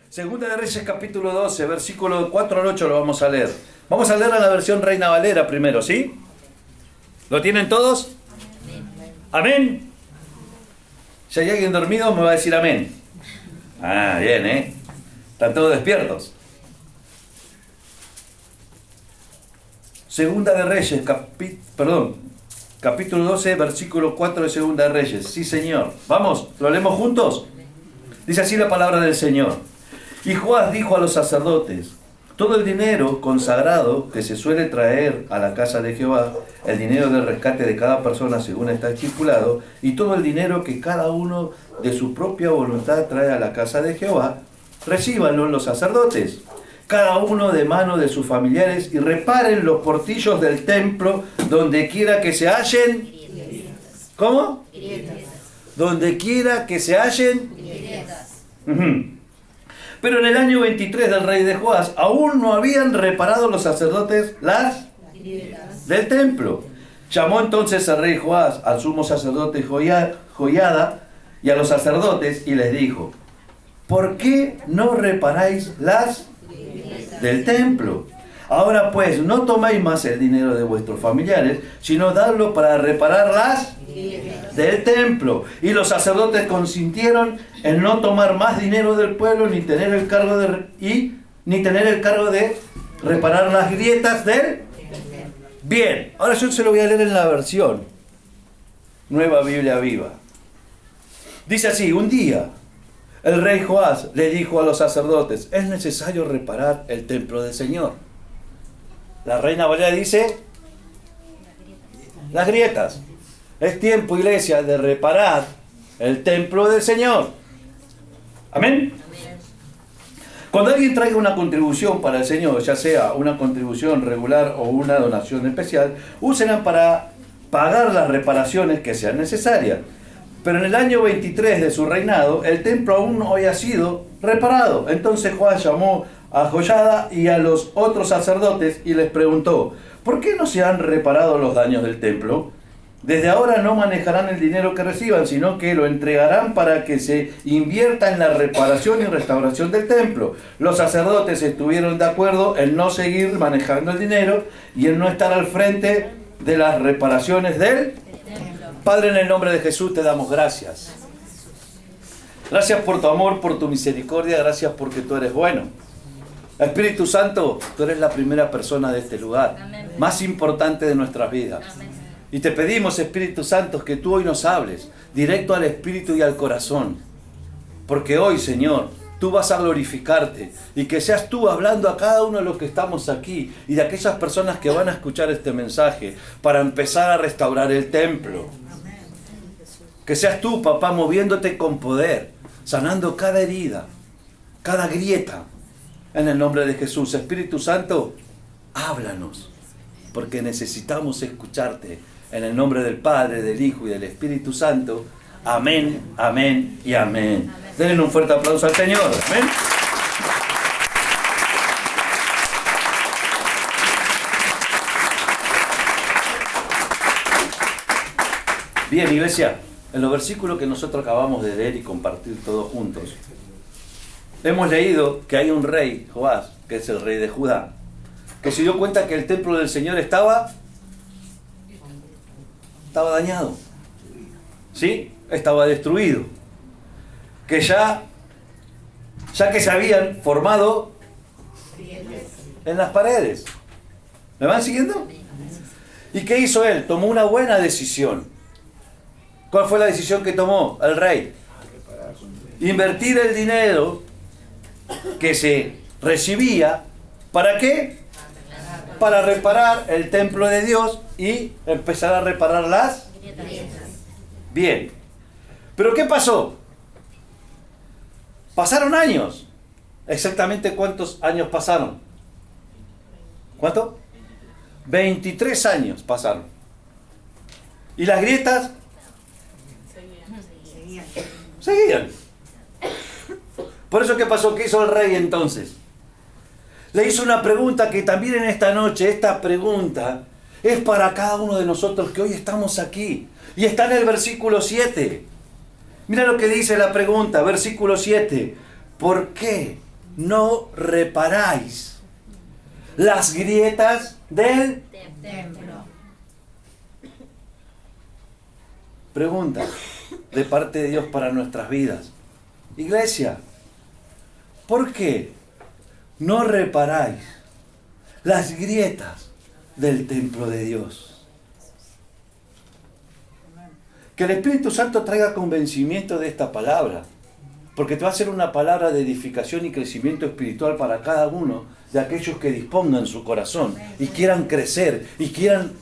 Segunda de Reyes capítulo 12, versículo 4 al 8 lo vamos a leer. Vamos a leer a la versión Reina Valera primero, ¿sí? ¿Lo tienen todos? ¿Amén? Si hay alguien dormido me va a decir amén. Ah, bien, ¿eh? Están todos despiertos. Segunda de Reyes, capítulo 12, versículo 4 de Segunda de Reyes. Sí, Señor. Vamos, ¿lo leemos juntos? Dice así la palabra del Señor. Y Joás dijo a los sacerdotes: todo el dinero consagrado que se suele traer a la casa de Jehová, el dinero del rescate de cada persona según está estipulado, y todo el dinero que cada uno de su propia voluntad trae a la casa de Jehová, recíbanlo los sacerdotes, cada uno de mano de sus familiares, y reparen los portillos del templo donde quiera que se hallen. ¿Cómo? Donde quiera que se hallen. Pero en el año 23 del rey de Joás, aún no habían reparado los sacerdotes las del templo. Llamó entonces el rey Joás al sumo sacerdote Joiada y a los sacerdotes y les dijo: ¿por qué no reparáis las del templo? Ahora pues, no toméis más el dinero de vuestros familiares, sino dadlo para reparar las del templo. Y los sacerdotes consintieron en no tomar más dinero del pueblo, ni tener el cargo de reparar las grietas del. Bien, ahora yo se lo voy a leer en la versión Nueva Biblia Viva. Dice así: un día el rey Joás le dijo a los sacerdotes: es necesario reparar el templo del Señor. La Reina Valera dice: las grietas. Es tiempo, iglesia, de reparar el templo del Señor. ¿Amén? Cuando alguien traiga una contribución para el Señor, ya sea una contribución regular o una donación especial, úsenla para pagar las reparaciones que sean necesarias. Pero en el año 23 de su reinado, el templo aún no había sido reparado. Entonces Joás llamó a Joiada y a los otros sacerdotes y les preguntó: ¿por qué no se han reparado los daños del templo? Desde ahora no manejarán el dinero que reciban, sino que lo entregarán para que se invierta en la reparación y restauración del templo. Los sacerdotes estuvieron de acuerdo en no seguir manejando el dinero y en no estar al frente de las reparaciones del templo. Padre, en el nombre de Jesús te damos gracias. Gracias por tu amor, por tu misericordia, gracias porque tú eres bueno. Espíritu Santo, tú eres la primera persona de este lugar, más importante de nuestras vidas. Y te pedimos, Espíritu Santo, que tú hoy nos hables directo al espíritu y al corazón. Porque hoy, Señor, tú vas a glorificarte y que seas tú hablando a cada uno de los que estamos aquí y de aquellas personas que van a escuchar este mensaje para empezar a restaurar el templo. Que seas tú, papá, moviéndote con poder, sanando cada herida, cada grieta. En el nombre de Jesús, Espíritu Santo, háblanos, porque necesitamos escucharte. En el nombre del Padre, del Hijo y del Espíritu Santo. Amén, amén y amén. Denle un fuerte aplauso al Señor. Amén. Bien, iglesia, en los versículos que nosotros acabamos de leer y compartir todos juntos, hemos leído que hay un rey, Joás, que es el rey de Judá, que se dio cuenta que el templo del Señor estaba dañado, ¿sí? Estaba destruido, que ya que se habían formado en las paredes. ¿Me van siguiendo? ¿Y qué hizo él? Tomó una buena decisión. ¿Cuál fue la decisión que tomó el rey? Invertir el dinero que se recibía, ¿para qué? Para reparar el templo de Dios y empezar a reparar las. Bien. ¿Pero qué pasó? Pasaron años. ¿Exactamente cuántos años pasaron? ¿Cuánto? 23 años pasaron. ¿Y las grietas? Seguían. Por eso, ¿qué pasó? ¿Qué hizo el rey entonces? Le hizo una pregunta que también en esta noche, esta pregunta es para cada uno de nosotros que hoy estamos aquí. Y está en el versículo 7. Mira lo que dice la pregunta, versículo 7. ¿Por qué no reparáis las grietas del templo. Pregunta de parte de Dios para nuestras vidas. Iglesia, ¿por qué no reparáis las grietas del templo de Dios? Que el Espíritu Santo traiga convencimiento de esta palabra, porque te va a ser una palabra de edificación y crecimiento espiritual para cada uno de aquellos que dispongan su corazón y quieran crecer y quieran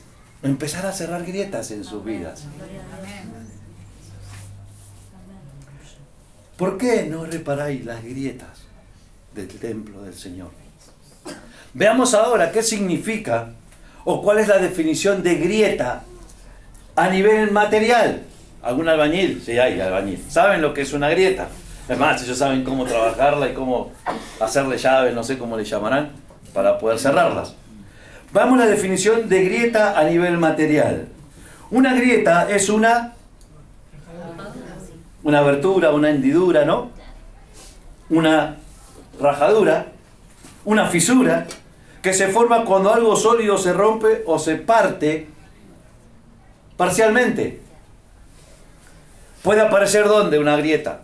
empezar a cerrar grietas en sus vidas. ¿Por qué no reparáis las grietas del templo del Señor? Veamos ahora qué significa o cuál es la definición de grieta a nivel material. ¿Algún albañil? Sí, hay albañil. ¿Saben lo que es una grieta? Es más, ellos saben cómo trabajarla y cómo hacerle llaves, no sé cómo le llamarán, para poder cerrarlas. Vamos a la definición de grieta a nivel material. Una grieta es una abertura, una hendidura, ¿no? Una rajadura, una fisura, que se forma cuando algo sólido se rompe o se parte parcialmente. ¿Puede aparecer dónde una grieta?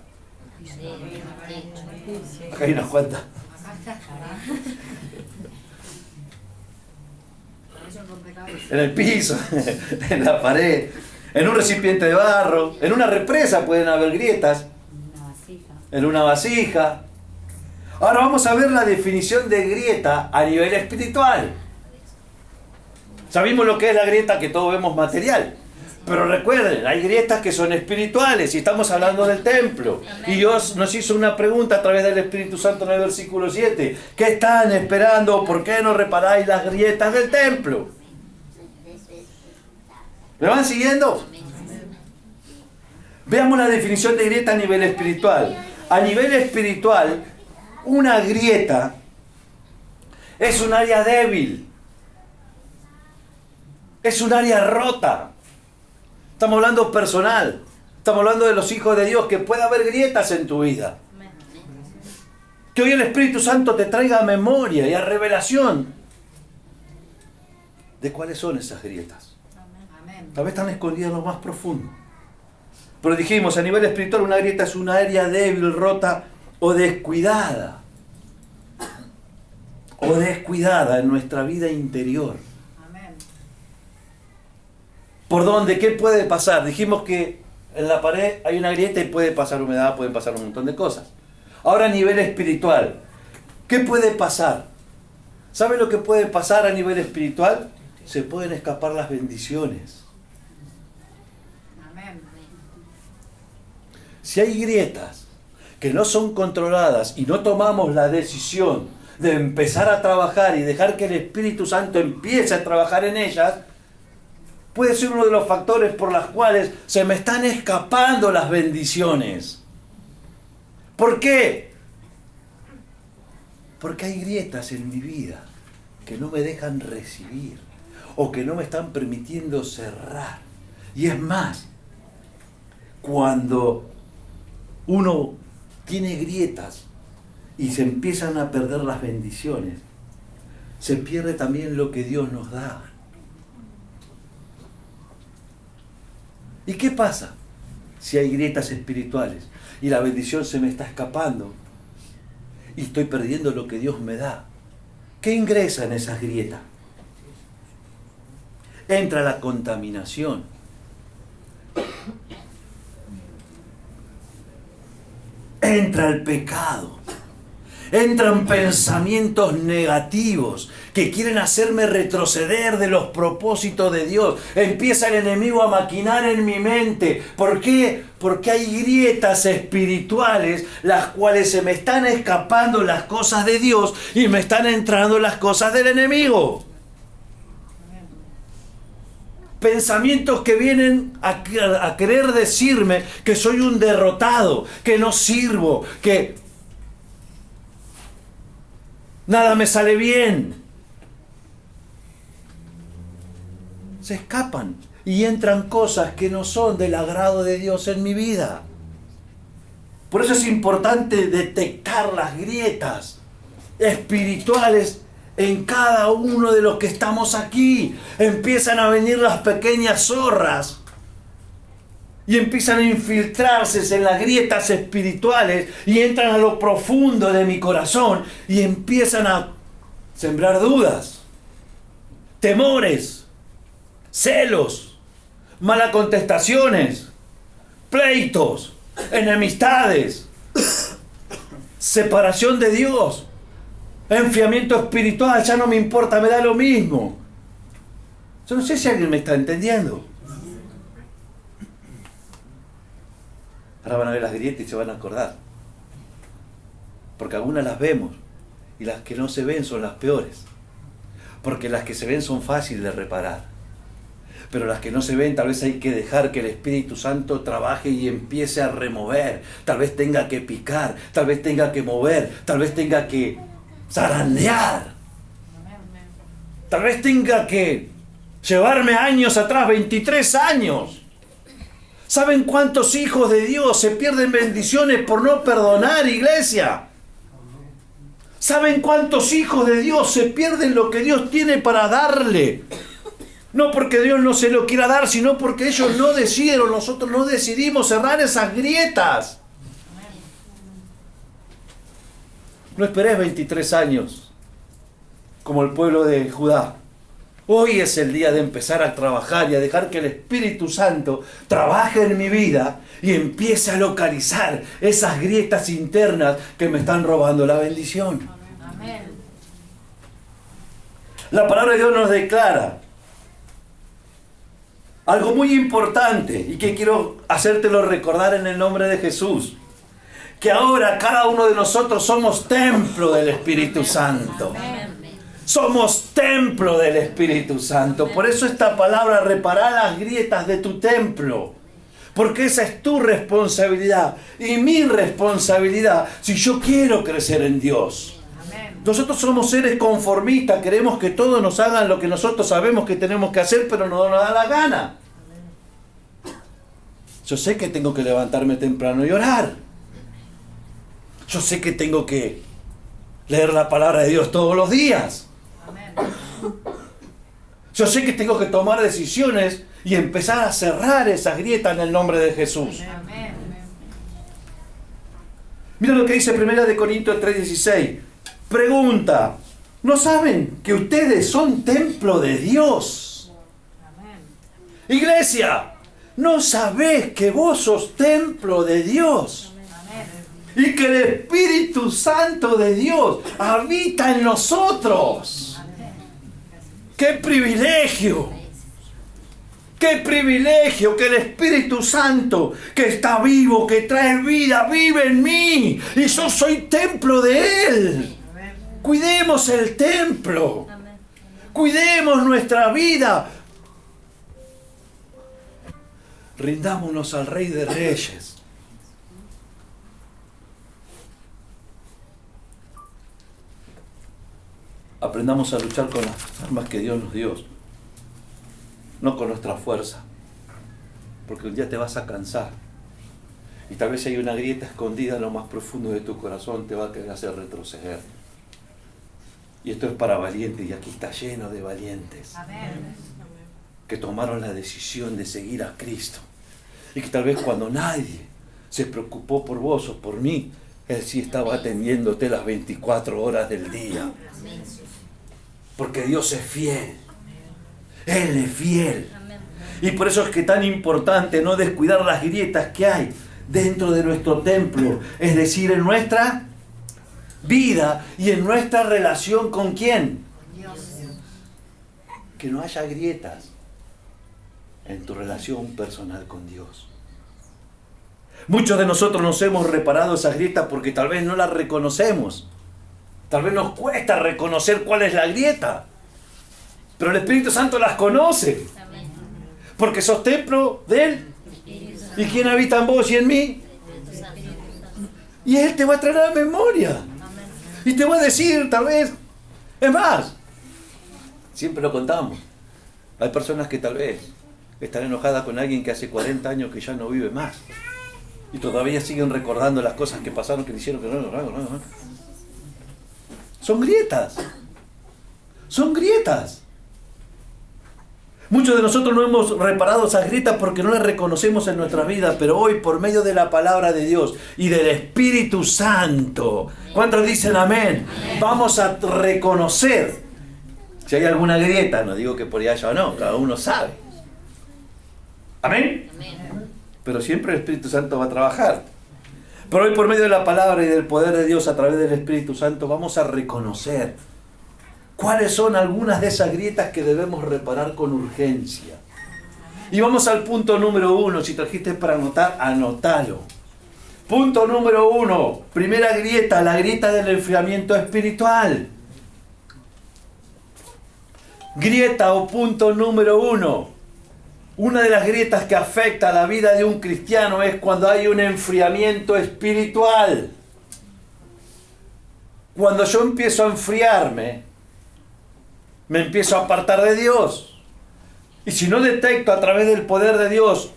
Acá hay unas cuantas. En el piso, en la pared, en un recipiente de barro, en una represa pueden haber grietas, en una vasija. Ahora vamos a ver la definición de grieta a nivel espiritual. Sabemos lo que es la grieta que todos vemos material, pero recuerden, hay grietas que son espirituales y estamos hablando del templo. Y Dios nos hizo una pregunta a través del Espíritu Santo en el versículo 7. ¿Qué están esperando? ¿Por qué no reparáis las grietas del templo? ¿Me van siguiendo? Veamos la definición de grieta a nivel espiritual. A nivel espiritual, una grieta es un área débil. Es un área rota. Estamos hablando personal. Estamos hablando de los hijos de Dios, que puede haber grietas en tu vida. Que hoy el Espíritu Santo te traiga a memoria y a revelación de cuáles son esas grietas. Tal vez están escondidas en lo más profundo. Pero dijimos, a nivel espiritual, una grieta es una área débil, rota o descuidada. O descuidada en nuestra vida interior. ¿Por dónde? ¿Qué puede pasar? Dijimos que en la pared hay una grieta y puede pasar humedad, pueden pasar un montón de cosas. Ahora a nivel espiritual, ¿qué puede pasar? ¿Sabe lo que puede pasar a nivel espiritual? Se pueden escapar las bendiciones. Si hay grietas que no son controladas y no tomamos la decisión de empezar a trabajar y dejar que el Espíritu Santo empiece a trabajar en ellas, puede ser uno de los factores por los cuales se me están escapando las bendiciones. ¿Por qué? Porque hay grietas en mi vida que no me dejan recibir o que no me están permitiendo cerrar. Y es más, cuando uno tiene grietas y se empiezan a perder las bendiciones, se pierde también lo que Dios nos da. ¿Y qué pasa si hay grietas espirituales y la bendición se me está escapando y estoy perdiendo lo que Dios me da? ¿Qué ingresa en esas grietas? Entra la contaminación. Entra el pecado. Entran pensamientos negativos que quieren hacerme retroceder de los propósitos de Dios. Empieza el enemigo a maquinar en mi mente. ¿Por qué? Porque hay grietas espirituales las cuales se me están escapando las cosas de Dios y me están entrando las cosas del enemigo. Pensamientos que vienen a querer decirme que soy un derrotado, que no sirvo, que nada me sale bien. Se escapan y entran cosas que no son del agrado de Dios en mi vida. Por eso es importante detectar las grietas espirituales en cada uno de los que estamos aquí. Empiezan a venir las pequeñas zorras y empiezan a infiltrarse en las grietas espirituales y entran a lo profundo de mi corazón y empiezan a sembrar dudas, temores, celos, malas contestaciones, pleitos, enemistades, separación de Dios, enfriamiento espiritual. Ya no me importa, me da lo mismo. Yo no sé si alguien me está entendiendo. Ahora van a ver las grietas y se van a acordar, porque algunas las vemos y las que no se ven son las peores, porque las que se ven son fáciles de reparar, pero las que no se ven tal vez hay que dejar que el Espíritu Santo trabaje y empiece a remover. Tal vez tenga que picar, tal vez tenga que mover, tal vez tenga que zarandear, tal vez tenga que llevarme años atrás, 23 años. ¿Saben cuántos hijos de Dios se pierden bendiciones por no perdonar, iglesia? ¿Saben cuántos hijos de Dios se pierden lo que Dios tiene para darle? No porque Dios no se lo quiera dar, sino porque ellos no decidieron, nosotros no decidimos cerrar esas grietas. No esperes 23 años, como el pueblo de Judá. Hoy es el día de empezar a trabajar y a dejar que el Espíritu Santo trabaje en mi vida y empiece a localizar esas grietas internas que me están robando la bendición. Amén. La palabra de Dios nos declara algo muy importante y que quiero hacértelo recordar en el nombre de Jesús. Que ahora cada uno de nosotros somos templo del Espíritu Santo. Amén. Somos templo del Espíritu Santo. Por eso esta palabra, reparar las grietas de tu templo. Porque esa es tu responsabilidad y mi responsabilidad si yo quiero crecer en Dios. Nosotros somos seres conformistas, queremos que todos nos hagan lo que nosotros sabemos que tenemos que hacer, pero no nos da la gana. Yo sé que tengo que levantarme temprano y orar. Yo sé que tengo que leer la palabra de Dios todos los días. Yo sé que tengo que tomar decisiones y empezar a cerrar esas grietas en el nombre de Jesús. Amén. Mira lo que dice 1 Corintios 3:16. Pregunta: ¿no saben que ustedes son templo de Dios? Amén. Iglesia, ¿no sabés que vos sos templo de Dios? Amén. Y que el Espíritu Santo de Dios habita en nosotros. ¡Qué privilegio! ¡Qué privilegio que el Espíritu Santo, que está vivo, que trae vida, vive en mí! Y yo soy templo de Él. Cuidemos el templo. Cuidemos nuestra vida. Rindámonos al Rey de Reyes. Aprendamos a luchar con las armas que Dios nos dio, no con nuestra fuerza, porque un día te vas a cansar y tal vez hay una grieta escondida en lo más profundo de tu corazón, te va a querer hacer retroceder. Y esto es para valientes, y aquí está lleno de valientes. Amén. Que tomaron la decisión de seguir a Cristo y que tal vez cuando nadie se preocupó por vos o por mí, Él sí estaba atendiéndote las 24 horas del día. Porque Dios es fiel. Él es fiel. Y por eso es que es tan importante no descuidar las grietas que hay dentro de nuestro templo. Es decir, en nuestra vida y en nuestra relación con ¿quién? Dios. Que no haya grietas en tu relación personal con Dios. Muchos de nosotros nos hemos reparado esas grietas porque tal vez no las reconocemos. Tal vez nos cuesta reconocer cuál es la grieta. Pero el Espíritu Santo las conoce. Porque sos templo de Él. ¿Y quién habita en vos y en mí? Y Él te va a traer a la memoria. Y te va a decir, tal vez. Es más, siempre lo contamos. Hay personas que tal vez están enojadas con alguien que hace 40 años que ya no vive más. Y todavía siguen recordando las cosas que pasaron, que le hicieron, que no. Son grietas. Son grietas. Muchos de nosotros no hemos reparado esas grietas porque no las reconocemos en nuestras vidas, pero hoy por medio de la palabra de Dios y del Espíritu Santo, ¿cuántos dicen amén? Vamos a reconocer si hay alguna grieta, no digo que por allá o no, cada uno sabe. ¿Amén? Pero siempre el Espíritu Santo va a trabajar. Pero hoy por medio de la palabra y del poder de Dios a través del Espíritu Santo vamos a reconocer cuáles son algunas de esas grietas que debemos reparar con urgencia. Y vamos al punto número 1. Si trajiste para anotar, anótalo. Punto número 1. Primera grieta, la grieta del enfriamiento espiritual. Grieta o punto número 1. Una de las grietas que afecta a la vida de un cristiano es cuando hay un enfriamiento espiritual. Cuando yo empiezo a enfriarme, me empiezo a apartar de Dios. Y si no detecto a través del poder de Dios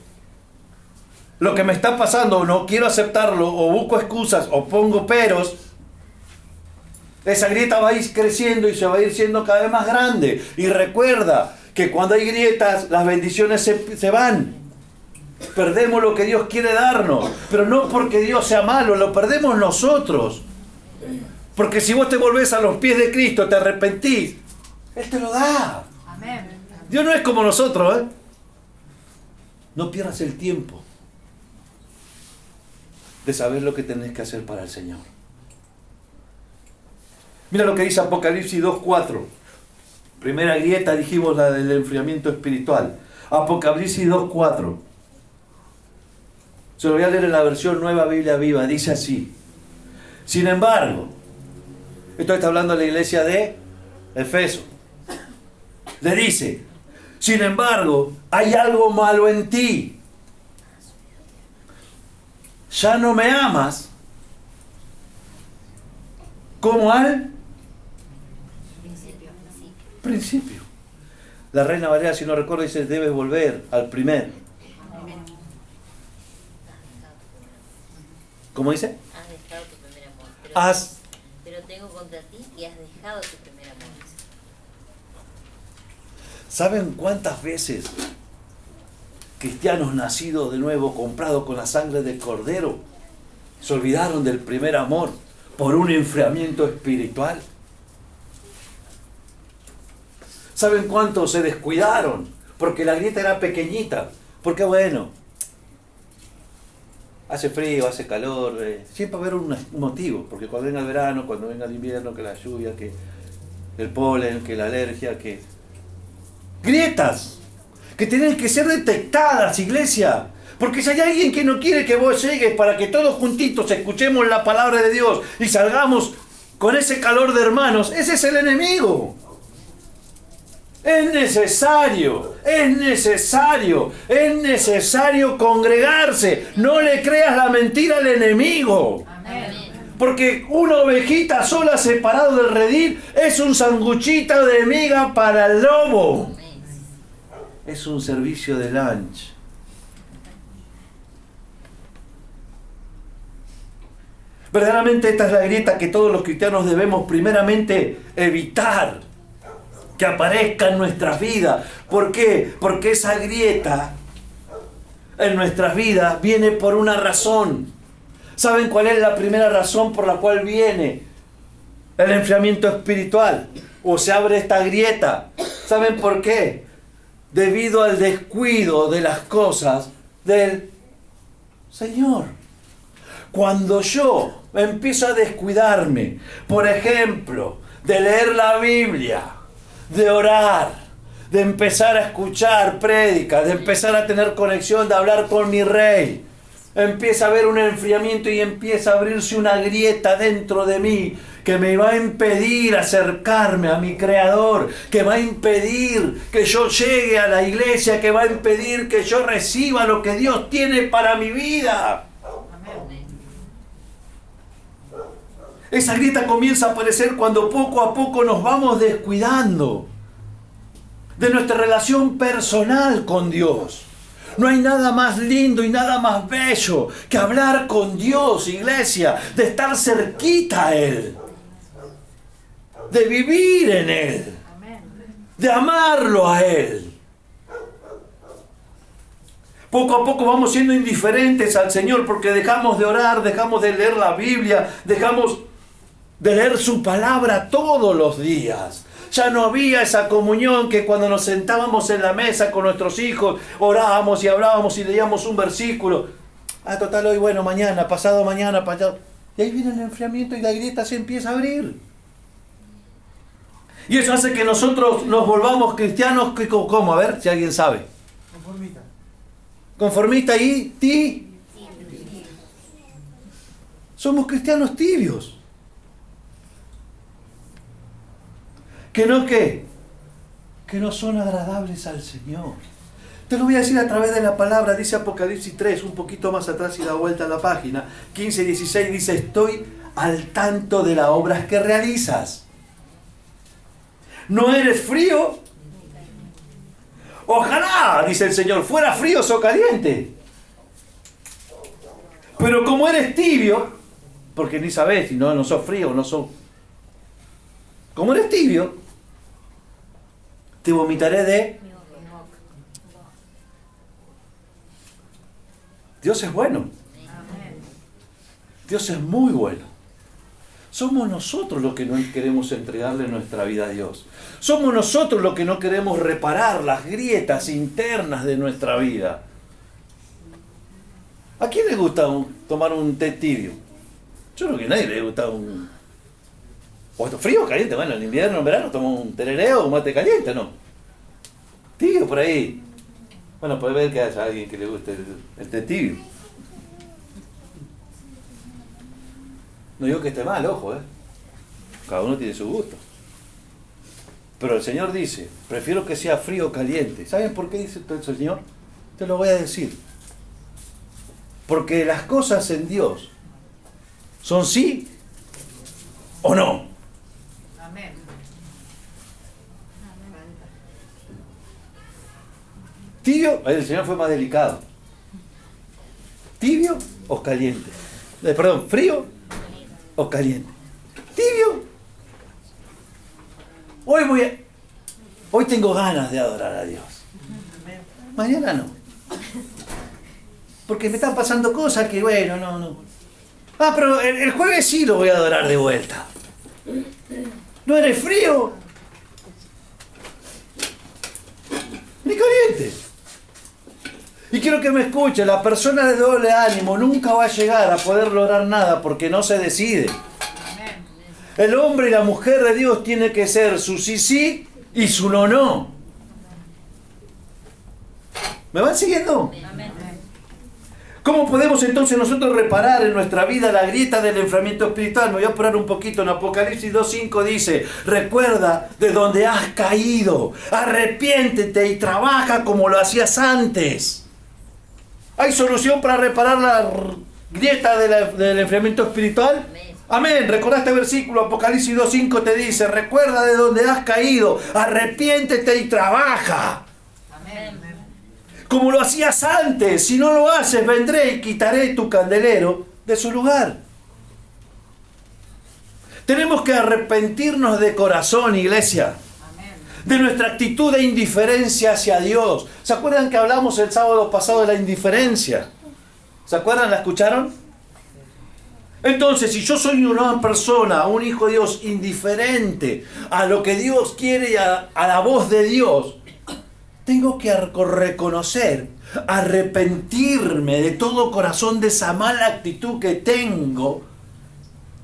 lo que me está pasando, o no quiero aceptarlo, o busco excusas, o pongo peros, esa grieta va a ir creciendo y se va a ir siendo cada vez más grande. Y recuerda que cuando hay grietas, las bendiciones se van. Perdemos lo que Dios quiere darnos. Pero no porque Dios sea malo, lo perdemos nosotros. Porque si vos te volvés a los pies de Cristo, te arrepentís, Él te lo da. Amén. Dios no es como nosotros, ¿eh? No pierdas el tiempo de saber lo que tenés que hacer para el Señor. Mira lo que dice Apocalipsis 2:4. Primera grieta, dijimos, la del enfriamiento espiritual. Apocalipsis 2:4. Se lo voy a leer en la versión Nueva Biblia Viva. Dice así: sin embargo, esto está hablando de la iglesia de Efeso. Le dice: sin embargo, hay algo malo en ti. Ya no me amas como al principio. La Reina Valera, si no recuerdo, dice: debes volver al primer. ¿Cómo dice? Has dejado tu primer amor. Pero tengo contra ti y has dejado tu primer amor. ¿Saben cuántas veces cristianos nacidos de nuevo, comprados con la sangre del Cordero, se olvidaron del primer amor por un enfriamiento espiritual? ¿Saben cuántos se descuidaron? Porque la grieta era pequeñita. Porque bueno, hace frío, hace calor, siempre va a haber un motivo. Porque cuando venga el verano, cuando venga el invierno, que la lluvia, que el polen, que la alergia, que... grietas que tienen que ser detectadas, iglesia. Porque si hay alguien que no quiere que vos llegues para que todos juntitos escuchemos la palabra de Dios y salgamos con ese calor de hermanos, ese es el enemigo. Es necesario congregarse. No le creas la mentira al enemigo. Amén. Porque una ovejita sola separado del redil es un sanguchito de miga para el lobo. Es un servicio de lunch. Verdaderamente esta es la grieta que todos los cristianos debemos primeramente evitar que aparezca en nuestras vidas. ¿Por qué? Porque esa grieta en nuestras vidas viene por una razón. ¿Saben cuál es la primera razón por la cual viene el enfriamiento espiritual? O se abre esta grieta. ¿Saben por qué? Debido al descuido de las cosas del Señor. Cuando yo empiezo a descuidarme, por ejemplo, de leer la Biblia, de orar, de empezar a escuchar prédicas, de empezar a tener conexión, de hablar con mi Rey, empieza a haber un enfriamiento y empieza a abrirse una grieta dentro de mí que me va a impedir acercarme a mi Creador, que va a impedir que yo llegue a la iglesia, que va a impedir que yo reciba lo que Dios tiene para mi vida. Esa grieta comienza a aparecer cuando poco a poco nos vamos descuidando de nuestra relación personal con Dios. No hay nada más lindo y nada más bello que hablar con Dios, iglesia, de estar cerquita a Él. de vivir en Él, de amarlo a Él. Poco a poco vamos siendo indiferentes al Señor porque dejamos de orar, dejamos de leer la Biblia, dejamos de leer su palabra todos los días. Ya no había esa comunión que cuando nos sentábamos en la mesa con nuestros hijos, orábamos y hablábamos y leíamos un versículo. Ah, total, hoy, bueno, mañana, pasado mañana, pasado. Y ahí viene el enfriamiento y la grieta se empieza a abrir. Y eso hace que nosotros nos volvamos cristianos, ¿cómo? A ver, si alguien sabe. Conformista y somos cristianos tibios. ¿Que no qué? Que no son agradables al Señor. Te lo voy a decir a través de la palabra, dice Apocalipsis 3, un poquito más atrás y da vuelta a la página, 15 y 16, dice, estoy al tanto de las obras que realizas. ¿No eres frío? Ojalá, dice el Señor, fuera frío o caliente. Pero como eres tibio, porque ni sabes si no sos frío o no sos... Como eres tibio, te vomitaré de... Dios es bueno. Dios es muy bueno. Somos nosotros los que no queremos entregarle nuestra vida a Dios. Somos nosotros los que no queremos reparar las grietas internas de nuestra vida. ¿A quién le gusta tomar un té tibio? Yo creo que a nadie le gusta un... O esto frío o caliente. Bueno, en invierno, en verano, toma un tereré o un mate caliente, ¿no? Tibio por ahí. Bueno, puede ver que haya alguien que le guste el té tibio. No digo que esté mal, ojo, cada uno tiene su gusto. Pero el Señor dice, prefiero que sea frío o caliente. ¿Saben por qué dice esto el Señor? Te lo voy a decir. Porque las cosas en Dios son sí o no. Amén. Tibio, el Señor fue más delicado. ¿Tibio o caliente? Perdón, ¿frío o caliente? Tibio. Hoy tengo ganas de adorar a Dios. Mañana no. Porque me están pasando cosas que, bueno, no. Ah, pero el jueves sí lo voy a adorar de vuelta. ¿No eres frío? Ni caliente. Y quiero que me escuche, la persona de doble ánimo nunca va a llegar a poder lograr nada porque no se decide. El hombre y la mujer de Dios tiene que ser su sí y su no. ¿Me van siguiendo? ¿Cómo podemos entonces nosotros reparar en nuestra vida la grieta del enfriamiento espiritual? Me voy a apurar un poquito. En Apocalipsis 2.5 dice, recuerda de donde has caído, arrepiéntete y trabaja como lo hacías antes. ¿Hay solución para reparar la grieta del enfriamiento espiritual? Amén. Recordá este versículo, Apocalipsis 2.5 te dice, recuerda de donde has caído, arrepiéntete y trabaja. Amén. Como lo hacías antes. Si no lo haces, vendré y quitaré tu candelero de su lugar. Tenemos que arrepentirnos de corazón, iglesia, de nuestra actitud de indiferencia hacia Dios. ¿Se acuerdan que hablamos el sábado pasado de la indiferencia? ¿Se acuerdan? ¿La escucharon? Entonces, si yo soy una persona, un hijo de Dios indiferente a lo que Dios quiere y a la voz de Dios, tengo que reconocer, arrepentirme de todo corazón de esa mala actitud que tengo,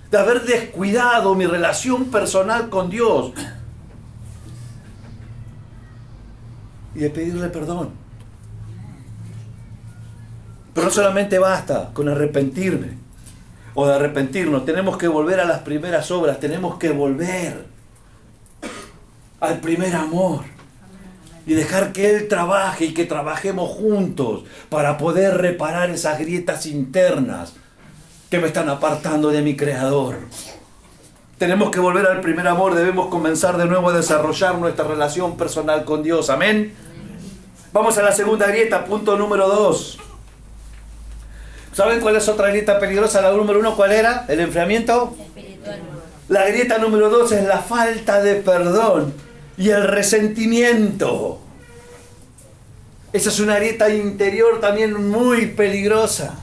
de haber descuidado mi relación personal con Dios y de pedirle perdón. Pero no solamente basta con arrepentirme o de arrepentirnos, tenemos que volver a las primeras obras, tenemos que volver al primer amor. Y dejar que Él trabaje y que trabajemos juntos para poder reparar esas grietas internas que me están apartando de mi Creador. Tenemos que volver al primer amor, debemos comenzar de nuevo a desarrollar nuestra relación personal con Dios. Amén. Vamos a la segunda grieta, punto número 2. ¿Saben cuál es otra grieta peligrosa? La número 1, ¿cuál era? El enfriamiento. Espiritual. La grieta número 2 es la falta de perdón y el resentimiento. Esa es una grieta interior también muy peligrosa.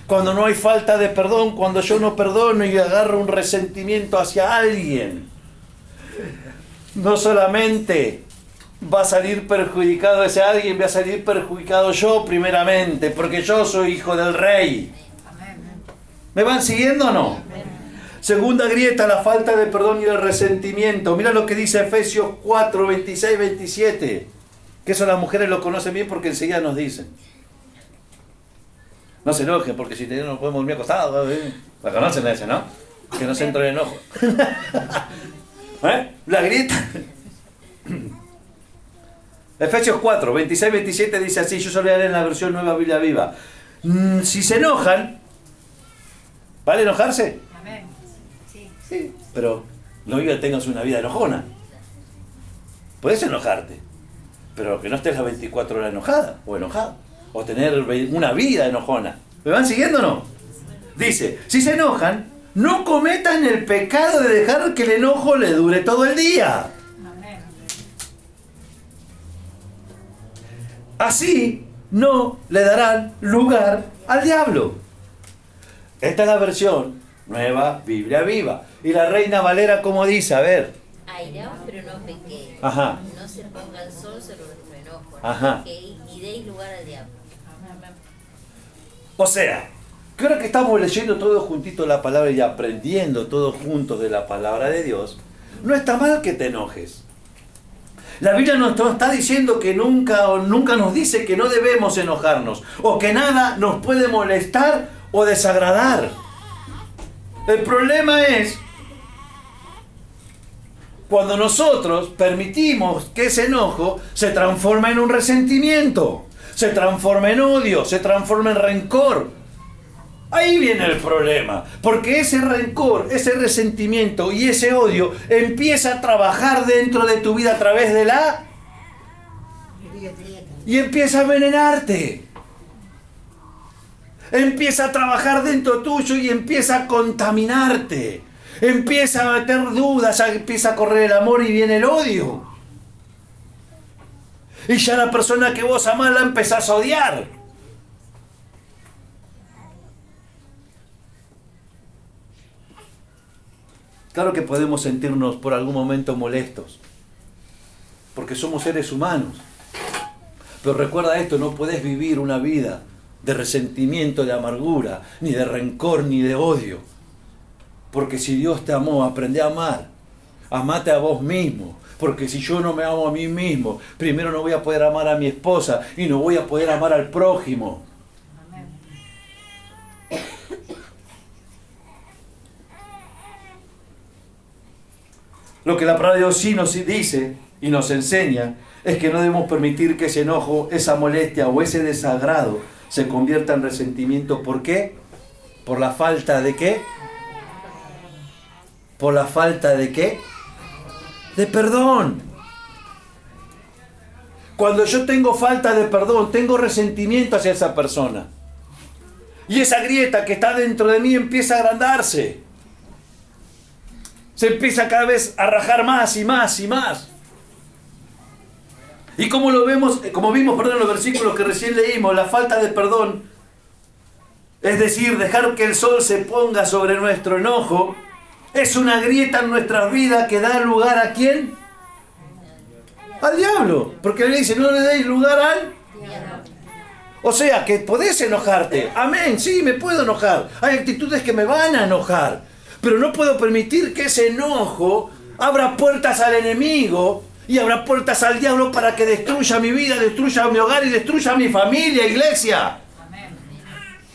Cuando no hay falta de perdón, cuando yo no perdono y agarro un resentimiento hacia alguien, no solamente va a salir perjudicado ese alguien, voy a salir perjudicado yo primeramente, porque yo soy hijo del rey. ¿Me van siguiendo o no? Segunda grieta, la falta de perdón y el resentimiento. Mira lo que dice Efesios 4, 26, 27. Que eso las mujeres lo conocen bien porque enseguida nos dicen. No se enojen, porque si nos podemos dormir acostados. La conocen ese, ¿no? Que no se entre el enojo. La grieta. Efesios 4, 26, 27 dice así, yo solo leeré en la versión Nueva Biblia Viva. Si se enojan, ¿vale enojarse? Amén. Sí. Sí, pero no diga que tengas una vida enojona. Puedes enojarte, pero que no estés las 24 horas enojada o enojado. O tener una vida enojona. ¿Me van siguiendo o no? Dice, si se enojan, no cometan el pecado de dejar que el enojo le dure todo el día. Amén. Así no le darán lugar al diablo. Esta es la versión Nueva Biblia Viva. Y la Reina Valera, ¿cómo dice? A ver. Airaos, pero no pequéis. Ajá. No se ponga el sol sobre vuestro enojo. Ajá. Y deis lugar al diablo. O sea, que ahora que estamos leyendo todos juntitos la palabra y aprendiendo todos juntos de la palabra de Dios, no está mal que te enojes. La Biblia nos está diciendo que nunca nos dice que no debemos enojarnos o que nada nos puede molestar o desagradar. El problema es cuando nosotros permitimos que ese enojo se transforme en un resentimiento, se transforma en odio, se transforma en rencor. Ahí viene el problema, porque ese rencor, ese resentimiento y ese odio empieza a trabajar dentro de tu vida a través de la... y empieza a envenenarte. Empieza a trabajar dentro tuyo y empieza a contaminarte. Empieza a meter dudas, ya empieza a correr el amor y viene el odio. Y ya la persona que vos amás la empezás a odiar. Claro que podemos sentirnos por algún momento molestos, porque somos seres humanos. Pero recuerda esto, no puedes vivir una vida de resentimiento, de amargura, ni de rencor, ni de odio. Porque si Dios te amó, aprende a amar. Amate a vos mismo. Porque si yo no me amo a mí mismo, primero no voy a poder amar a mi esposa y no voy a poder amar al prójimo. Amén. Lo que la palabra de Dios sí nos dice y nos enseña es que no debemos permitir que ese enojo, esa molestia o ese desagrado se convierta en resentimiento. ¿Por qué? ¿Por la falta de qué? ¿Por la falta de qué? De perdón. Cuando yo tengo falta de perdón, tengo resentimiento hacia esa persona. Y esa grieta que está dentro de mí empieza a agrandarse. Se empieza cada vez a rajar más y más y más. Y como lo vemos, como vimos, en los versículos que recién leímos, la falta de perdón, es decir, dejar que el sol se ponga sobre nuestro enojo, es una grieta en nuestras vidas que da lugar ¿a quién? Al diablo. Porque le dice, no le deis lugar al... O sea, que podés enojarte. Amén, sí, me puedo enojar. Hay actitudes que me van a enojar. Pero no puedo permitir que ese enojo abra puertas al enemigo y abra puertas al diablo para que destruya mi vida, destruya mi hogar y destruya mi familia, iglesia.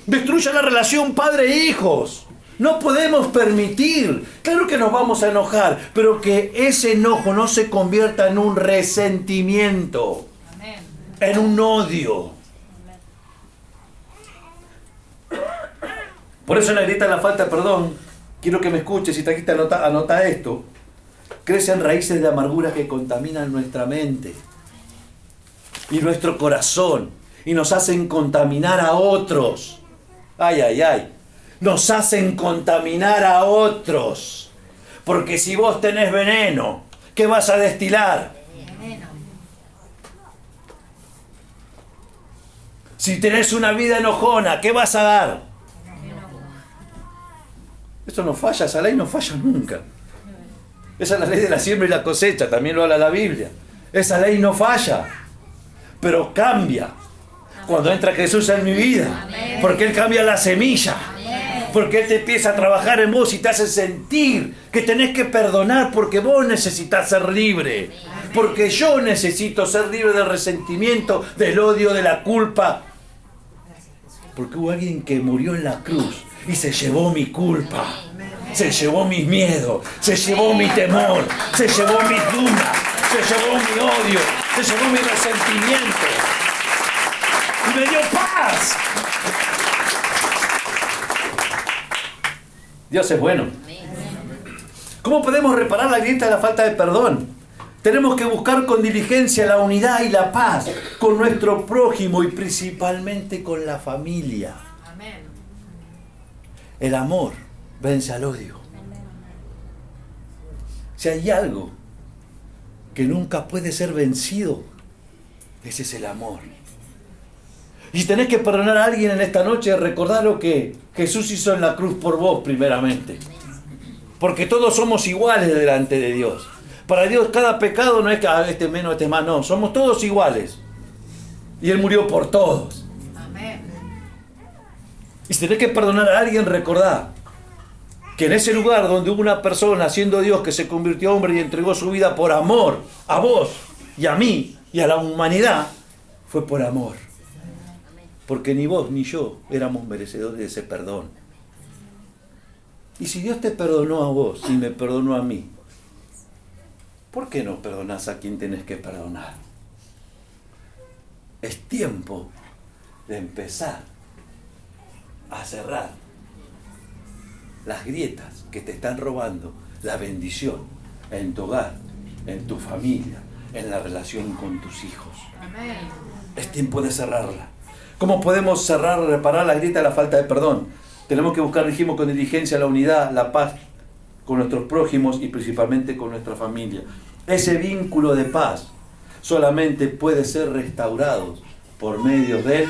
Destruya la relación padre-hijos. No podemos permitir, claro que nos vamos a enojar, pero que ese enojo no se convierta en un resentimiento, en un odio. Por eso en la grieta de la falta de perdón, quiero que me escuches, si trajiste anota esto, crecen raíces de amargura que contaminan nuestra mente y nuestro corazón y nos hacen contaminar a otros. Ay, ay, ay. Nos hacen contaminar a otros. Porque si vos tenés veneno, ¿qué vas a destilar? Veneno. Si tenés una vida enojona, ¿qué vas a dar? Esto no falla, esa ley no falla nunca. Esa es la ley de la siembra y la cosecha, también lo habla la Biblia. Esa ley no falla, pero cambia cuando entra Jesús en mi vida. Porque Él cambia la semilla. Porque Él te empieza a trabajar en vos y te hace sentir que tenés que perdonar porque vos necesitas ser libre. Porque yo necesito ser libre del resentimiento, del odio, de la culpa. Porque hubo alguien que murió en la cruz y se llevó mi culpa, se llevó mis miedos, se llevó mi temor, se llevó mis dudas, se llevó mi odio, se llevó mi resentimiento y me dio paz. Dios es bueno. ¿Cómo podemos reparar la grieta de la falta de perdón? Tenemos que buscar con diligencia la unidad y la paz con nuestro prójimo y principalmente con la familia. Amén. El amor vence al odio. Si hay algo que nunca puede ser vencido, ese es el amor. Y si tenés que perdonar a alguien en esta noche, recordá lo que Jesús hizo en la cruz por vos primeramente. Porque todos somos iguales delante de Dios. Para Dios cada pecado no es que este menos, este más, no. Somos todos iguales. Y Él murió por todos. Amén. Y si tenés que perdonar a alguien, recordá que en ese lugar donde hubo una persona, siendo Dios, que se convirtió en hombre y entregó su vida por amor a vos y a mí y a la humanidad, fue por amor. Porque ni vos ni yo éramos merecedores de ese perdón. Y si Dios te perdonó a vos y me perdonó a mí, ¿por qué no perdonás a quien tenés que perdonar? Es tiempo de empezar a cerrar las grietas que te están robando la bendición en tu hogar, en tu familia, en la relación con tus hijos. Amén. Es tiempo de cerrarla. ¿Cómo podemos cerrar, reparar la grieta de la falta de perdón? Tenemos que buscar, dijimos, con diligencia la unidad, la paz con nuestros prójimos y principalmente con nuestra familia. Ese vínculo de paz solamente puede ser restaurado por medio del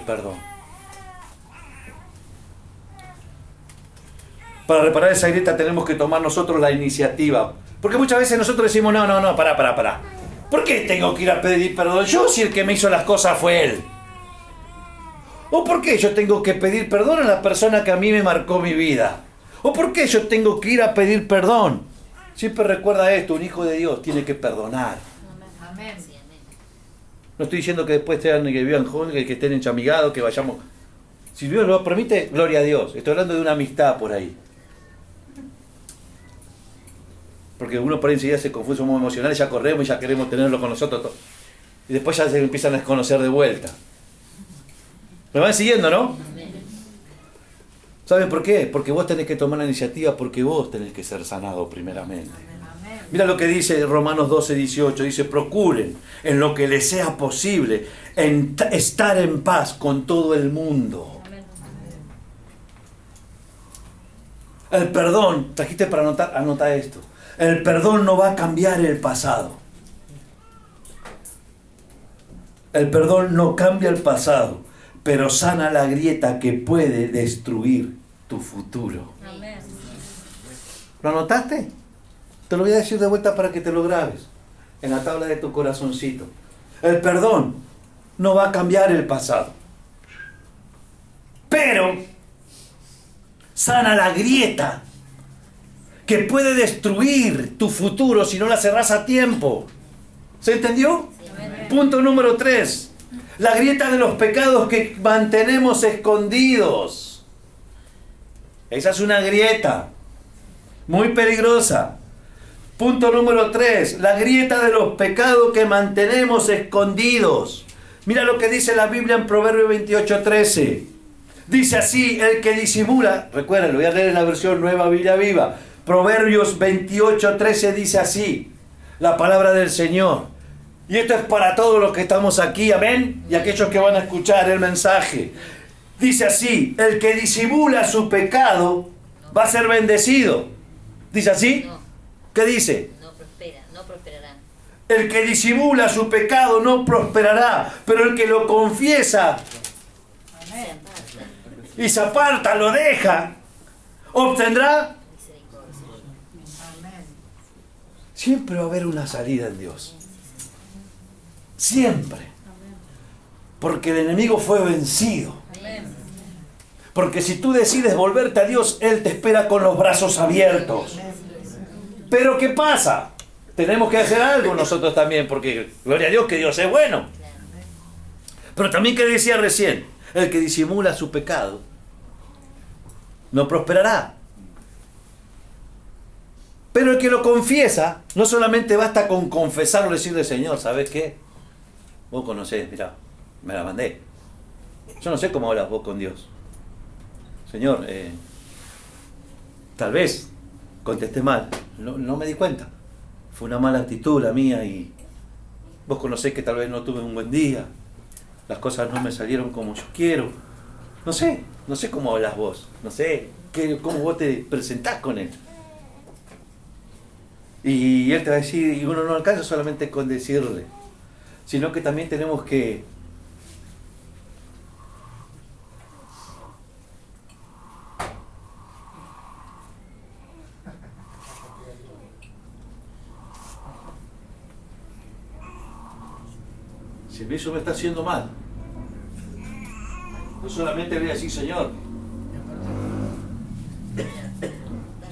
perdón. Para reparar esa grieta tenemos que tomar nosotros la iniciativa. Porque muchas veces nosotros decimos, no, pará. ¿Por qué tengo que ir a pedir perdón yo si el que me hizo las cosas fue él? ¿O por qué yo tengo que pedir perdón a la persona que a mí me marcó mi vida? ¿O por qué yo tengo que ir a pedir perdón? Siempre recuerda esto, un hijo de Dios tiene que perdonar. Amén. No estoy diciendo que después que vivan juntos, que estén enchamigados, que vayamos... Si Dios lo permite, gloria a Dios. Estoy hablando de una amistad por ahí. Porque uno por ahí enseguida se confunde, somos emocionales, ya corremos y ya queremos tenerlo con nosotros. Y después ya se empiezan a desconocer de vuelta. ¿Me van siguiendo, no? ¿Saben por qué? Porque vos tenés que tomar la iniciativa, porque vos tenés que ser sanado primeramente. Mira lo que dice Romanos 12:18. Dice, procuren en lo que les sea posible estar en paz con todo el mundo. El perdón, trajiste para anotar, anota esto. El perdón no va a cambiar el pasado. El perdón no cambia el pasado, pero sana la grieta que puede destruir tu futuro. Amén. ¿Lo anotaste? Te lo voy a decir de vuelta para que te lo grabes en la tabla de tu corazoncito. El perdón no va a cambiar el pasado, pero sana la grieta que puede destruir tu futuro si no la cerrás a tiempo. ¿Se entendió? Punto número 3. La grieta de los pecados que mantenemos escondidos. Esa es una grieta muy peligrosa. Punto número 3. La grieta de los pecados que mantenemos escondidos. Mira lo que dice la Biblia en Proverbios 28:13. Dice así, el que disimula, recuerden, lo voy a leer en la versión Nueva Biblia Viva. Proverbios 28:13 dice así, la palabra del Señor. Y esto es para todos los que estamos aquí, amén, y aquellos que van a escuchar el mensaje. Dice así, el que disimula su pecado va a ser bendecido. ¿Dice así? No, ¿Qué dice? no prospera, no prosperará. El que disimula su pecado no prosperará, pero el que lo confiesa Se aparta. y se aparta, lo deja, obtendrá. Misericordia. Amén. Siempre va a haber una salida en Dios. Siempre. Porque el enemigo fue vencido. Amén. Porque si tú decides volverte a Dios, Él te espera con los brazos abiertos. Pero ¿qué pasa? Tenemos que hacer algo nosotros también, porque gloria a Dios que Dios es bueno. Claro. Pero también que decía recién, el que disimula su pecado no prosperará. Pero el que lo confiesa, no solamente basta con confesarlo y decirle, Señor, ¿sabes qué? Vos conocés, mirá, me la mandé. Yo no sé cómo hablas vos con Dios. Señor, tal vez contesté mal, no me di cuenta. Fue una mala actitud la mía y vos conocés que tal vez no tuve un buen día. Las cosas no me salieron como yo quiero. No sé cómo hablas vos. No sé cómo vos te presentás con Él. Y Él te va a decir, y uno no alcanza solamente con decirle, sino que también tenemos que si eso me está haciendo mal, no solamente voy a decir, Señor,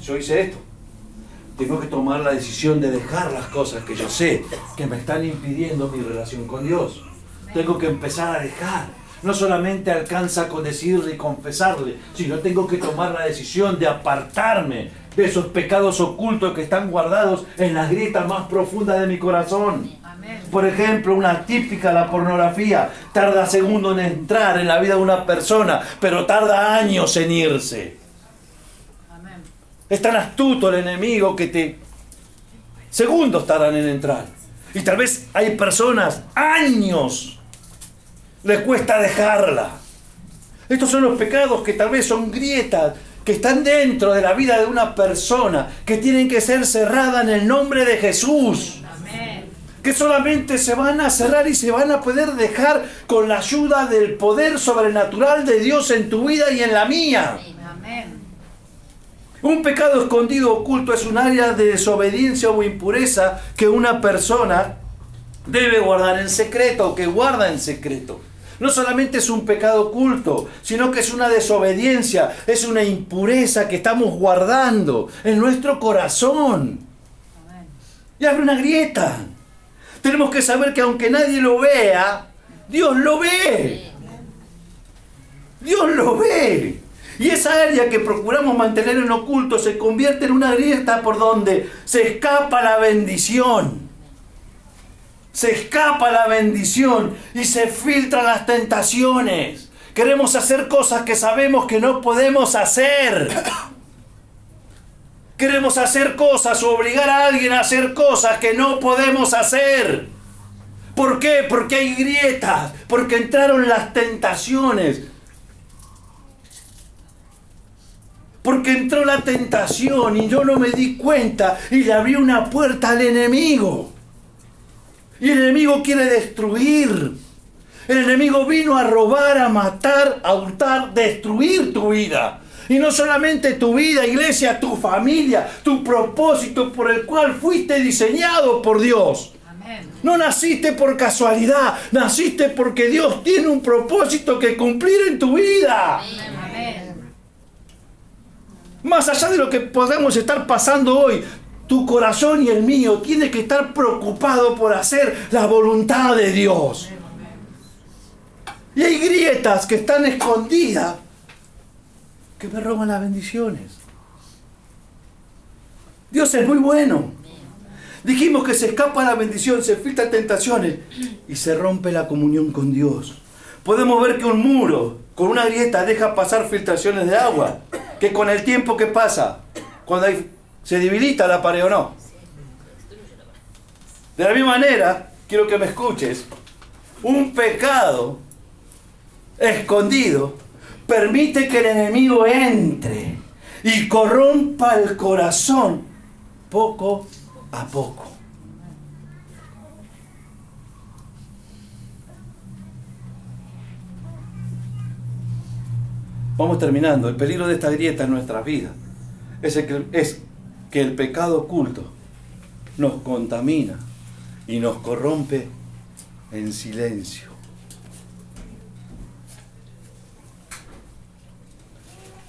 yo hice esto. Tengo que tomar la decisión de dejar las cosas que yo sé que me están impidiendo mi relación con Dios. Tengo que empezar a dejar. No solamente alcanza con decirle y confesarle, sino tengo que tomar la decisión de apartarme de esos pecados ocultos que están guardados en las grietas más profundas de mi corazón. Amén. Por ejemplo, una típica, la pornografía, tarda segundos en entrar en la vida de una persona, pero tarda años en irse. Amén. Es tan astuto el enemigo que segundos tardan en entrar. Y tal vez hay personas, años, les cuesta dejarla. Estos son los pecados que tal vez son grietas, que están dentro de la vida de una persona, que tienen que ser cerradas en el nombre de Jesús. Amén. Que solamente se van a cerrar y se van a poder dejar con la ayuda del poder sobrenatural de Dios en tu vida y en la mía. Amén. Un pecado escondido oculto es un área de desobediencia o impureza que una persona debe guardar en secreto o que guarda en secreto. No solamente es un pecado oculto, sino que es una desobediencia, es una impureza que estamos guardando en nuestro corazón. Amén. Y abre una grieta. Tenemos que saber que aunque nadie lo vea, Dios lo ve. Dios lo ve. Y esa área que procuramos mantener en oculto se convierte en una grieta por donde se escapa la bendición. Se escapa la bendición y se filtran las tentaciones. Queremos hacer cosas que sabemos que no podemos hacer. Queremos hacer cosas o obligar a alguien a hacer cosas que no podemos hacer. ¿Por qué? Porque hay grietas, porque entraron las tentaciones. Porque entró la tentación y yo no me di cuenta y le abrí una puerta al enemigo. Y el enemigo quiere destruir. El enemigo vino a robar, a matar, a hurtar, destruir tu vida. Y no solamente tu vida, iglesia, tu familia, tu propósito por el cual fuiste diseñado por Dios. Amén. No naciste por casualidad, naciste porque Dios tiene un propósito que cumplir en tu vida. Amén. Más allá de lo que podemos estar pasando hoy, tu corazón y el mío tiene que estar preocupado por hacer la voluntad de Dios. Y hay grietas que están escondidas que me roban las bendiciones. Dios es muy bueno. Dijimos que se escapa la bendición, se filtran tentaciones y se rompe la comunión con Dios. Podemos ver que un muro con una grieta deja pasar filtraciones de agua, que con el tiempo, ¿qué pasa? Cuando se debilita la pared o no. De la misma manera, quiero que me escuches, un pecado escondido permite que el enemigo entre y corrompa el corazón poco a poco. Vamos terminando. El peligro de esta grieta en nuestras vidas es que el pecado oculto nos contamina y nos corrompe en silencio.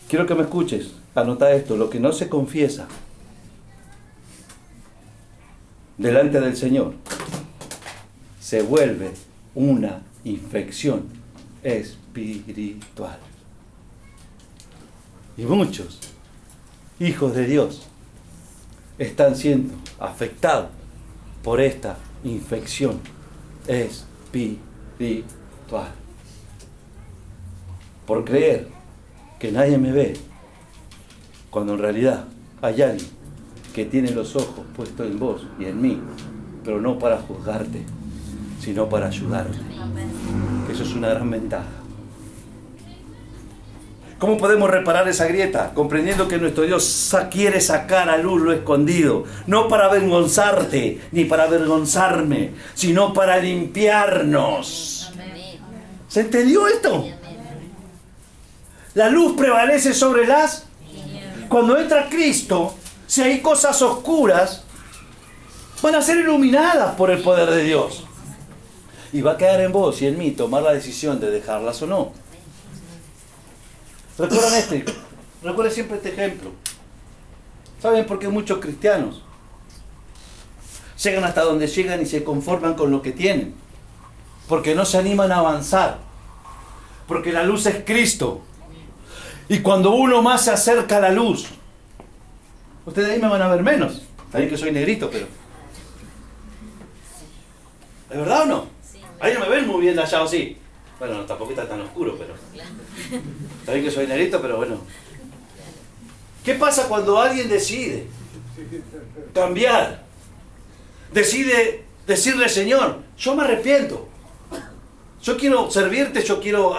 Quiero que me escuches. Anota esto: lo que no se confiesa delante del Señor se vuelve una infección espiritual. Y muchos hijos de Dios están siendo afectados por esta infección espiritual. Por creer que nadie me ve, cuando en realidad hay alguien que tiene los ojos puestos en vos y en mí, pero no para juzgarte, sino para ayudarte. Eso es una gran ventaja. ¿Cómo podemos reparar esa grieta? Comprendiendo que nuestro Dios quiere sacar a luz lo escondido, no para avergonzarte ni para avergonzarme, sino para limpiarnos. ¿Se entendió esto? La luz prevalece sobre las... Cuando entra Cristo, si hay cosas oscuras, van a ser iluminadas por el poder de Dios. Y va a quedar en vos y en mí tomar la decisión de dejarlas o no. Recuerden siempre este ejemplo. ¿Saben por qué muchos cristianos llegan hasta donde llegan y se conforman con lo que tienen? Porque no se animan a avanzar. Porque la luz es Cristo. Y cuando uno más se acerca a la luz, ustedes ahí me van a ver menos. Saben que soy negrito, pero... ¿Es verdad o no? Ahí no me ven muy bien de allá, ¿o sí? Bueno, tampoco está tan oscuro, pero... Saben que soy negrito, pero bueno. ¿Qué pasa cuando alguien decide cambiar? Decide decirle: Señor, yo me arrepiento. Yo quiero servirte, yo quiero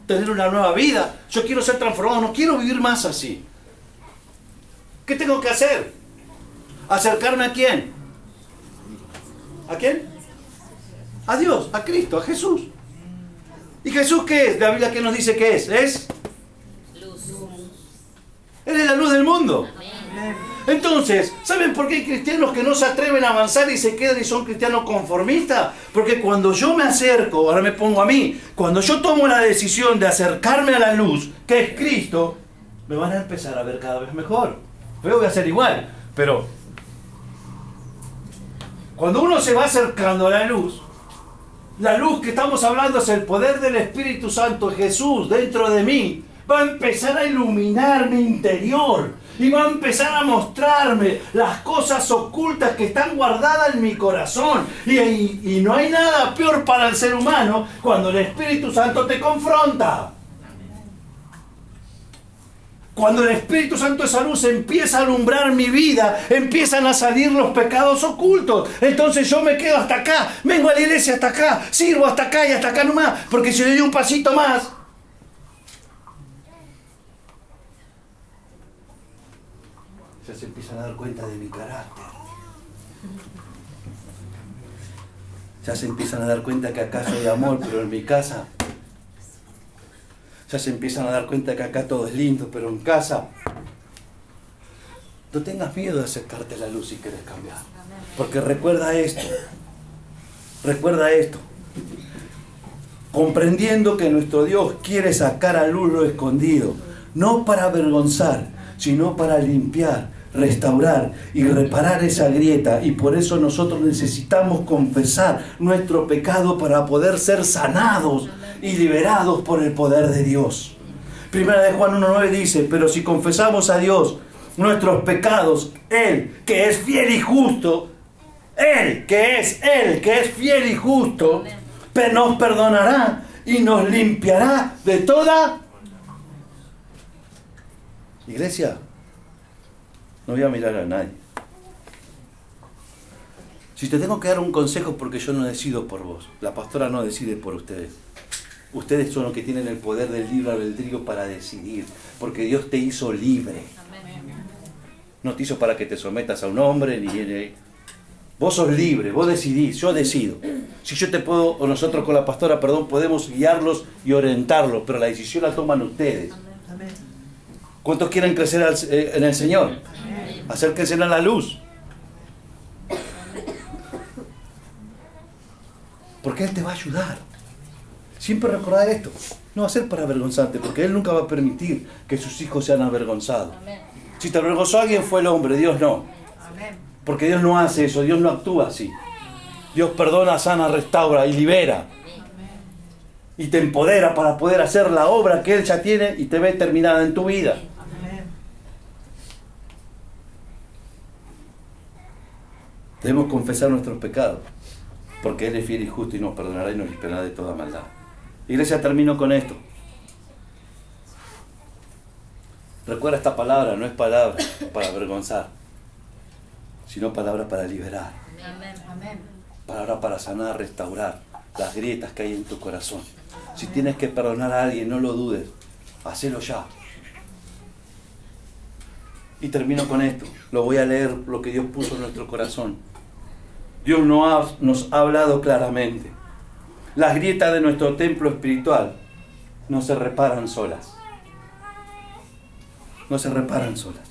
tener una nueva vida, yo quiero ser transformado, no quiero vivir más así. ¿Qué tengo que hacer? ¿Acercarme a quién? ¿A quién? A Dios, a Cristo, a Jesús. ¿Y Jesús qué es? La Biblia, ¿qué nos dice que es? Es Luz. Él es la luz del mundo. Entonces, ¿saben por qué hay cristianos que no se atreven a avanzar y se quedan y son cristianos conformistas? Porque cuando yo me acerco, ahora me pongo a mí, cuando yo tomo la decisión de acercarme a la luz, que es Cristo, me van a empezar a ver cada vez mejor. Yo voy a ser igual, pero cuando uno se va acercando a la luz que estamos hablando es el poder del Espíritu Santo, Jesús dentro de mí, va a empezar a iluminar mi interior y va a empezar a mostrarme las cosas ocultas que están guardadas en mi corazón. Y no hay nada peor para el ser humano cuando el Espíritu Santo te confronta. Cuando el Espíritu Santo, esa luz empieza a alumbrar mi vida, empiezan a salir los pecados ocultos. Entonces yo me quedo hasta acá, vengo a la iglesia hasta acá, sirvo hasta acá y hasta acá nomás, porque si doy un pasito más, ya se empiezan a dar cuenta de mi carácter. Ya se empiezan a dar cuenta que acá soy amor, pero en mi casa... Ya se empiezan a dar cuenta que acá todo es lindo, pero en casa... No tengas miedo de acercarte a la luz si quieres cambiar. Porque recuerda esto. Recuerda esto. Comprendiendo que nuestro Dios quiere sacar a luz lo escondido. No para avergonzar, sino para limpiar, restaurar y reparar esa grieta. Y por eso nosotros necesitamos confesar nuestro pecado para poder ser sanados y liberados por el poder de Dios. Primera de Juan 1:9 dice: pero si confesamos a Dios nuestros pecados, Él que es fiel y justo, Él que es fiel y justo, nos perdonará y nos limpiará de toda... Iglesia, no voy a mirar a nadie. Si te tengo que dar un consejo, porque yo no decido por vos, la pastora no decide por ustedes. Ustedes son los que tienen el poder del libre albedrío para decidir, porque Dios te hizo libre. No te hizo para que te sometas a un hombre, ni... Vos sos libre, vos decidís, yo decido. Si yo te puedo, o nosotros con la pastora, perdón, podemos guiarlos y orientarlos, pero la decisión la toman ustedes. ¿Cuántos quieren crecer en el Señor? Acérquense a la luz. Porque Él te va a ayudar. Siempre recordar esto. No va a ser para avergonzarte, porque Él nunca va a permitir que sus hijos sean avergonzados. Si te avergonzó alguien fue el hombre, Dios no. Porque Dios no hace eso, Dios no actúa así. Dios perdona, sana, restaura y libera. Y te empodera para poder hacer la obra que Él ya tiene y te ve terminada en tu vida. Debemos confesar nuestros pecados, porque Él es fiel y justo y nos perdonará y nos limpiará de toda maldad. Iglesia, termino con esto. Recuerda, esta palabra no es palabra para avergonzar, sino palabra para liberar. Amén. Palabra para sanar, restaurar las grietas que hay en tu corazón. Si tienes que perdonar a alguien, no lo dudes, hacelo ya. Y termino con esto. Lo voy a leer, lo que Dios puso en nuestro corazón. Dios nos ha hablado claramente. Las grietas de nuestro templo espiritual no se reparan solas. No se reparan solas.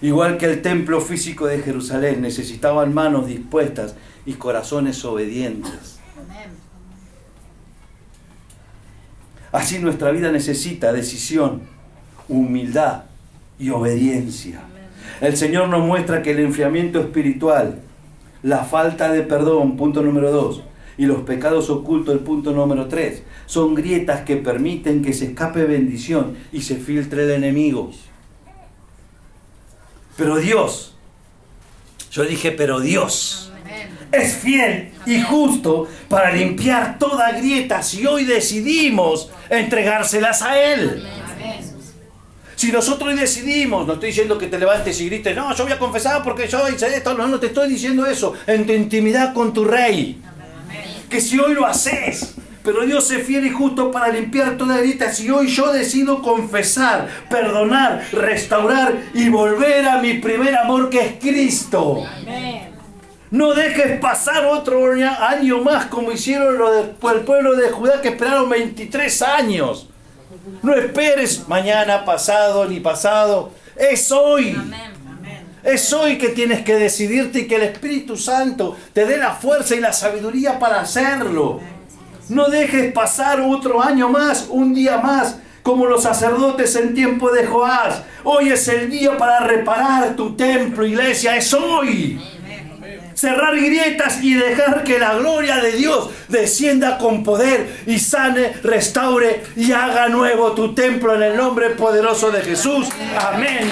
Igual que el templo físico de Jerusalén necesitaban manos dispuestas y corazones obedientes. Así nuestra vida necesita decisión, humildad y obediencia. El Señor nos muestra que el enfriamiento espiritual, la falta de perdón, punto número 2, y los pecados ocultos, el punto número 3, son grietas que permiten que se escape bendición y se filtre el enemigo. Pero Dios, yo dije, pero Dios es fiel y justo para limpiar toda grieta si hoy decidimos entregárselas a Él. Si nosotros hoy decidimos, no estoy diciendo que te levantes y grites, no, yo voy a confesar porque yo hice esto, no te estoy diciendo eso, en tu intimidad con tu Rey. Que si hoy lo haces, pero Dios es fiel y justo para limpiar toda grieta, si hoy yo decido confesar, perdonar, restaurar y volver a mi primer amor que es Cristo. No dejes pasar otro año más como hicieron el pueblo de Judá, que esperaron 23 años. No esperes mañana, pasado, ni pasado. Es hoy. Es hoy que tienes que decidirte y que el Espíritu Santo te dé la fuerza y la sabiduría para hacerlo. No dejes pasar otro año más, un día más, como los sacerdotes en tiempo de Joás. Hoy es el día para reparar tu templo, iglesia. Es hoy. Cerrar grietas y dejar que la gloria de Dios descienda con poder y sane, restaure y haga nuevo tu templo en el nombre poderoso de Jesús. Amén.